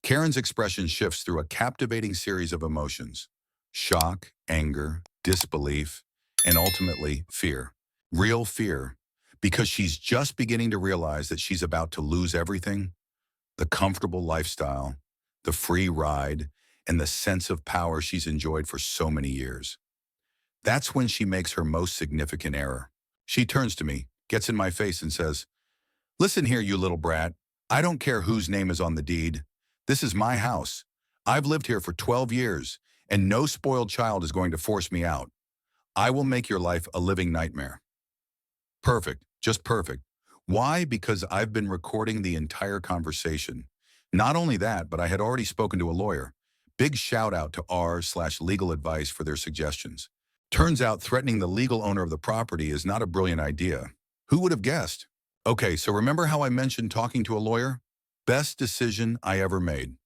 Karen's expression shifts through a captivating series of emotions: shock, anger, disbelief, and ultimately fear. Real fear, because she's just beginning to realize that she's about to lose everything: the comfortable lifestyle, the free ride, and the sense of power she's enjoyed for so many years. That's when she makes her most significant error. She turns to me, gets in my face, and says, "Listen here, you little brat. I don't care whose name is on the deed. This is my house. I've lived here for 12 years, and no spoiled child is going to force me out. I will make your life a living nightmare." Perfect, just perfect. Why? Because I've been recording the entire conversation. Not only that, but I had already spoken to a lawyer. Big shout out to r/legal advice for their suggestions. Turns out threatening the legal owner of the property is not a brilliant idea. Who would have guessed? Okay, so remember how I mentioned talking to a lawyer? Best decision I ever made.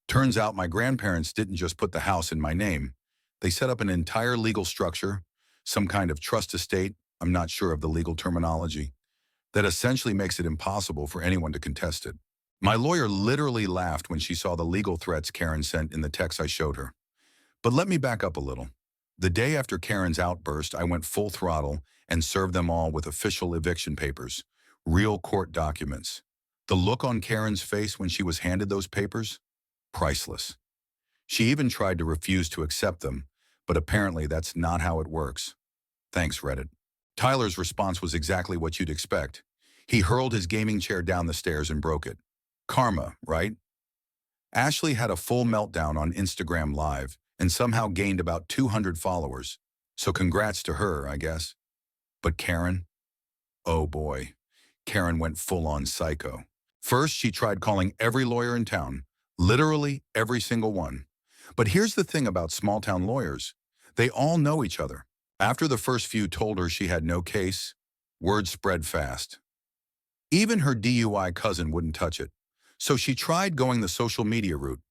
Turns out my grandparents didn't just put the house in my name. They set up an entire legal structure, some kind of trust estate, I'm not sure of the legal terminology, that essentially makes it impossible for anyone to contest it. My lawyer literally laughed when she saw the legal threats Karen sent in the text I showed her. But let me back up a little. The day after Karen's outburst, I went full throttle and served them all with official eviction papers, real court documents. The look on Karen's face when she was handed those papers? Priceless. She even tried to refuse to accept them, but apparently that's not how it works. Thanks, Reddit. Tyler's response was exactly what you'd expect. He hurled his gaming chair down the stairs and broke it. Karma, right? Ashley had a full meltdown on Instagram Live and somehow gained about 200 followers. So congrats to her, I guess. But Karen? Oh boy. Karen went full-on psycho. First, she tried calling every lawyer in town, literally every single one. But here's the thing about small-town lawyers. They all know each other. After the first few told her she had no case, word spread fast. Even her DUI cousin wouldn't touch it. So she tried going the social media route.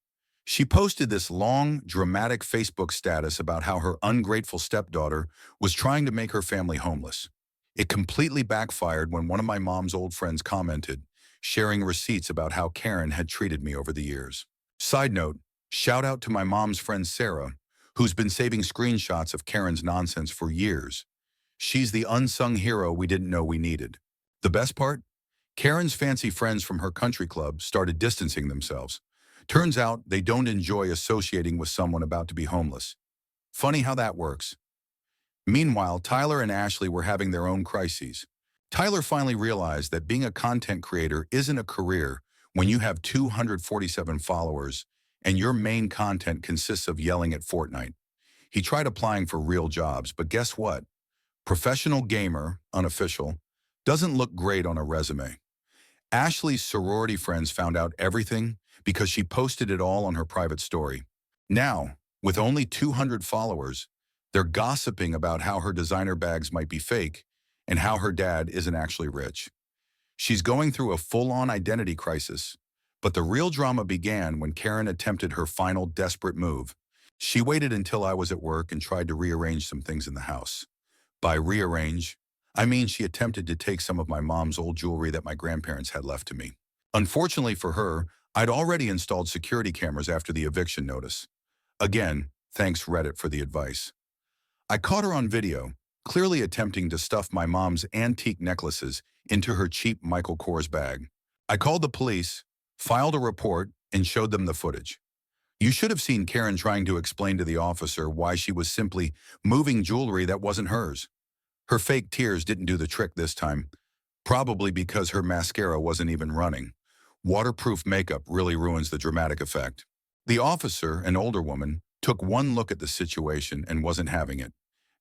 She posted this long, dramatic Facebook status about how her ungrateful stepdaughter was trying to make her family homeless. It completely backfired when one of my mom's old friends commented, sharing receipts about how Karen had treated me over the years. Side note, shout out to my mom's friend Sarah, who's been saving screenshots of Karen's nonsense for years. She's the unsung hero we didn't know we needed. The best part? Karen's fancy friends from her country club started distancing themselves. Turns out they don't enjoy associating with someone about to be homeless. Funny how that works. Meanwhile, Tyler and Ashley were having their own crises. Tyler finally realized that being a content creator isn't a career when you have 247 followers and your main content consists of yelling at Fortnite. He tried applying for real jobs, but guess what? Professional gamer, unofficial, doesn't look great on a resume. Ashley's sorority friends found out everything because she posted it all on her private story. Now, with only 200 followers, they're gossiping about how her designer bags might be fake and how her dad isn't actually rich. She's going through a full-on identity crisis, but the real drama began when Karen attempted her final desperate move. She waited until I was at work and tried to rearrange some things in the house. By rearrange, I mean she attempted to take some of my mom's old jewelry that my grandparents had left to me. Unfortunately for her, I'd already installed security cameras after the eviction notice. Again, thanks Reddit for the advice. I caught her on video, clearly attempting to stuff my mom's antique necklaces into her cheap Michael Kors bag. I called the police, filed a report, and showed them the footage. You should have seen Karen trying to explain to the officer why she was simply moving jewelry that wasn't hers. Her fake tears didn't do the trick this time, probably because her mascara wasn't even running. Waterproof makeup really ruins the dramatic effect. The officer, an older woman, took one look at the situation and wasn't having it,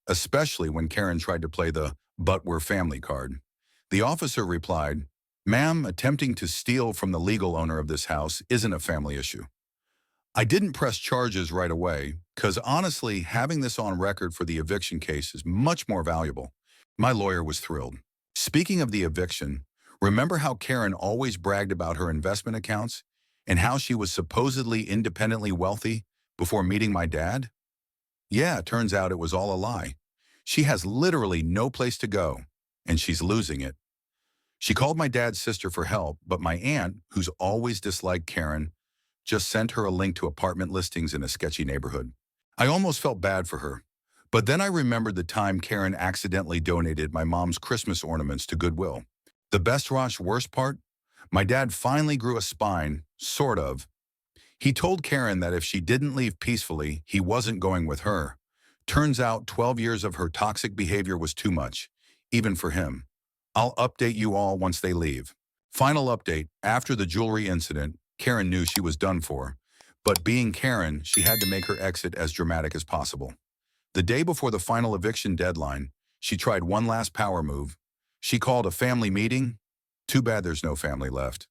especially when Karen tried to play the "but we're family" card. The officer replied, "Ma'am, attempting to steal from the legal owner of this house isn't a family issue." I didn't press charges right away, because honestly, having this on record for the eviction case is much more valuable. My lawyer was thrilled. Speaking of the eviction, remember how Karen always bragged about her investment accounts and how she was supposedly independently wealthy before meeting my dad? Yeah, it turns out it was all a lie. She has literally no place to go, and she's losing it. She called my dad's sister for help, but my aunt, who's always disliked Karen, just sent her a link to apartment listings in a sketchy neighborhood. I almost felt bad for her. But then I remembered the time Karen accidentally donated my mom's Christmas ornaments to Goodwill. The worst part? My dad finally grew a spine, sort of. He told Karen that if she didn't leave peacefully, he wasn't going with her. Turns out 12 years of her toxic behavior was too much, even for him. I'll update you all once they leave. Final update, after the jewelry incident, Karen knew she was done for. But being Karen, she had to make her exit as dramatic as possible. The day before the final eviction deadline, she tried one last power move. She called a family meeting. Too bad there's no family left.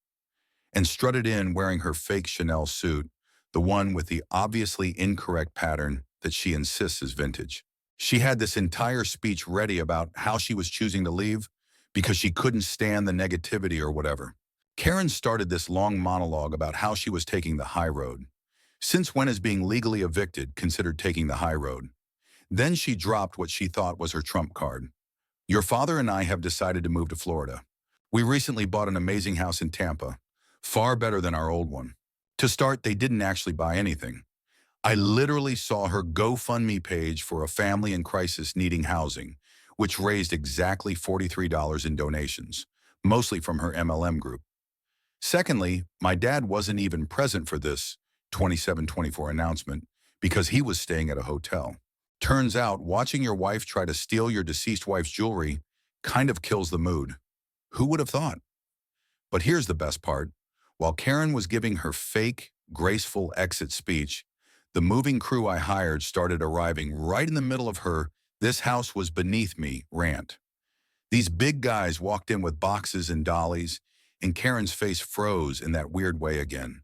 And strutted in wearing her fake Chanel suit, the one with the obviously incorrect pattern that she insists is vintage. She had this entire speech ready about how she was choosing to leave because she couldn't stand the negativity or whatever. Karen started this long monologue about how she was taking the high road. Since when is being legally evicted considered taking the high road? Then she dropped what she thought was her trump card. Your father and I have decided to move to Florida. We recently bought an amazing house in Tampa, far better than our old one. To start, they didn't actually buy anything. I literally saw her GoFundMe page for a family in crisis needing housing, which raised exactly $43 in donations, mostly from her MLM group. Secondly, my dad wasn't even present for this 27/24 announcement because he was staying at a hotel. Turns out, watching your wife try to steal your deceased wife's jewelry kind of kills the mood. Who would have thought? But here's the best part. While Karen was giving her fake, graceful exit speech, the moving crew I hired started arriving right in the middle of her "this house was beneath me" rant. These big guys walked in with boxes and dollies, and Karen's face froze in that weird way again.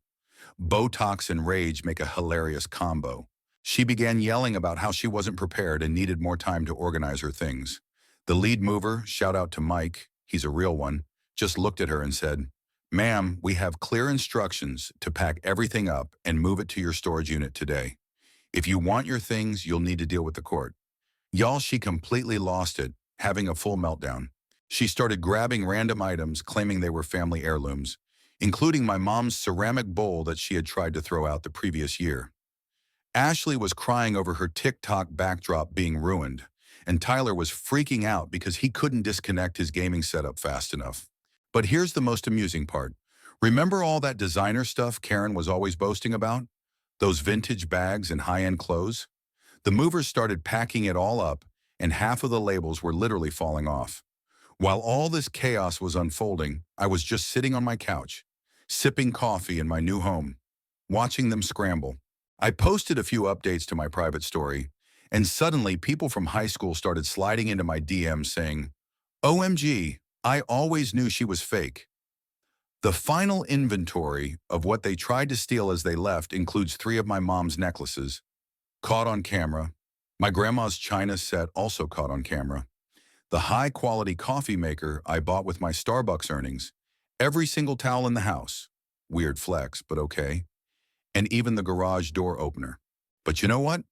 Botox and rage make a hilarious combo. She began yelling about how she wasn't prepared and needed more time to organize her things. The lead mover, shout out to Mike, he's a real one, just looked at her and said, "Ma'am, we have clear instructions to pack everything up and move it to your storage unit today. If you want your things, you'll need to deal with the court." Y'all, she completely lost it, having a full meltdown. She started grabbing random items, claiming they were family heirlooms, including my mom's ceramic bowl that she had tried to throw out the previous year. Ashley was crying over her TikTok backdrop being ruined, and Tyler was freaking out because he couldn't disconnect his gaming setup fast enough. But here's the most amusing part. Remember all that designer stuff Karen was always boasting about? Those vintage bags and high-end clothes? The movers started packing it all up, and half of the labels were literally falling off. While all this chaos was unfolding, I was just sitting on my couch, sipping coffee in my new home, watching them scramble. I posted a few updates to my private story, and suddenly people from high school started sliding into my DMs saying, "OMG, I always knew she was fake." The final inventory of what they tried to steal as they left includes 3 of my mom's necklaces, caught on camera, my grandma's china set also caught on camera, the high-quality coffee maker I bought with my Starbucks earnings, every single towel in the house, weird flex, but okay, and even the garage door opener. But you know what?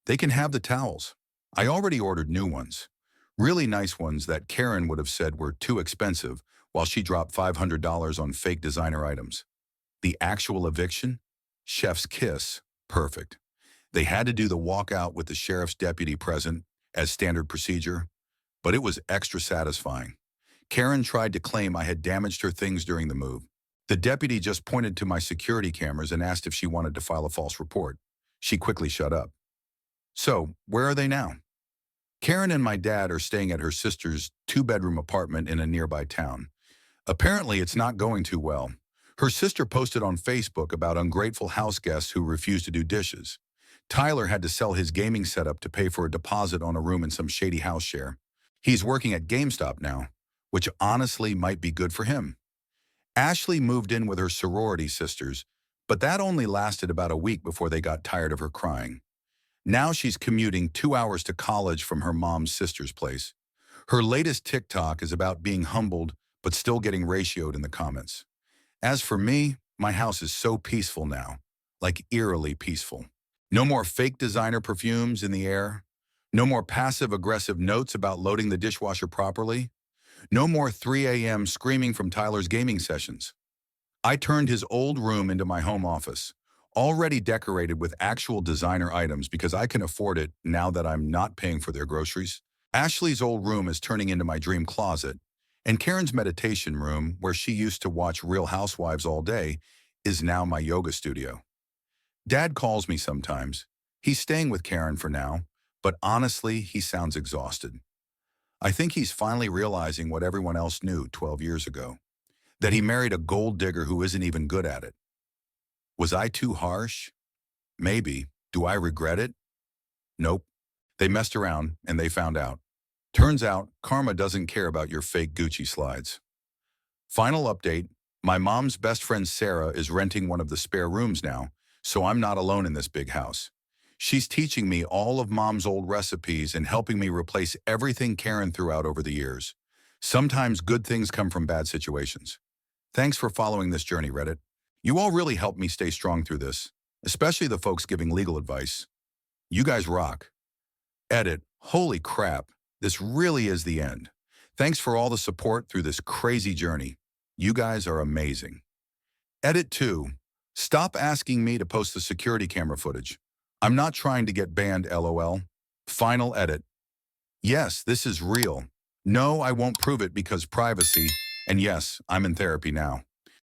They can have the towels. I already ordered new ones. Really nice ones that Karen would have said were too expensive while she dropped $500 on fake designer items. The actual eviction? Chef's kiss. Perfect. They had to do the walkout with the sheriff's deputy present as standard procedure, but it was extra satisfying. Karen tried to claim I had damaged her things during the move. The deputy just pointed to my security cameras and asked if she wanted to file a false report. She quickly shut up. So, where are they now? Karen and my dad are staying at her sister's 2-bedroom apartment in a nearby town. Apparently, it's not going too well. Her sister posted on Facebook about ungrateful house guests who refused to do dishes. Tyler had to sell his gaming setup to pay for a deposit on a room in some shady house share. He's working at GameStop now, which honestly might be good for him. Ashley moved in with her sorority sisters, but that only lasted about a week before they got tired of her crying. Now she's commuting 2 hours to college from her mom's sister's place. Her latest TikTok is about being humbled, but still getting ratioed in the comments. As for me, my house is so peaceful now, like eerily peaceful. No more fake designer perfumes in the air. No more passive-aggressive notes about loading the dishwasher properly. No more 3 a.m. screaming from Tyler's gaming sessions. I turned his old room into my home office, already decorated with actual designer items because I can afford it now that I'm not paying for their groceries. Ashley's old room is turning into my dream closet, and Karen's meditation room, where she used to watch Real Housewives all day, is now my yoga studio. Dad calls me sometimes. He's staying with Karen for now, but honestly, he sounds exhausted. I think he's finally realizing what everyone else knew 12 years ago, that he married a gold digger who isn't even good at it. Was I too harsh? Maybe. Do I regret it? Nope. They messed around and they found out. Turns out, karma doesn't care about your fake Gucci slides. Final update, my mom's best friend Sarah is renting one of the spare rooms now, so I'm not alone in this big house. She's teaching me all of mom's old recipes and helping me replace everything Karen threw out over the years. Sometimes good things come from bad situations. Thanks for following this journey, Reddit. You all really helped me stay strong through this, especially the folks giving legal advice. You guys rock. Edit, holy crap, this really is the end. Thanks for all the support through this crazy journey. You guys are amazing. Edit 2, stop asking me to post the security camera footage. I'm not trying to get banned, LOL. Final edit. Yes, this is real. No, I won't prove it because privacy. And yes, I'm in therapy now.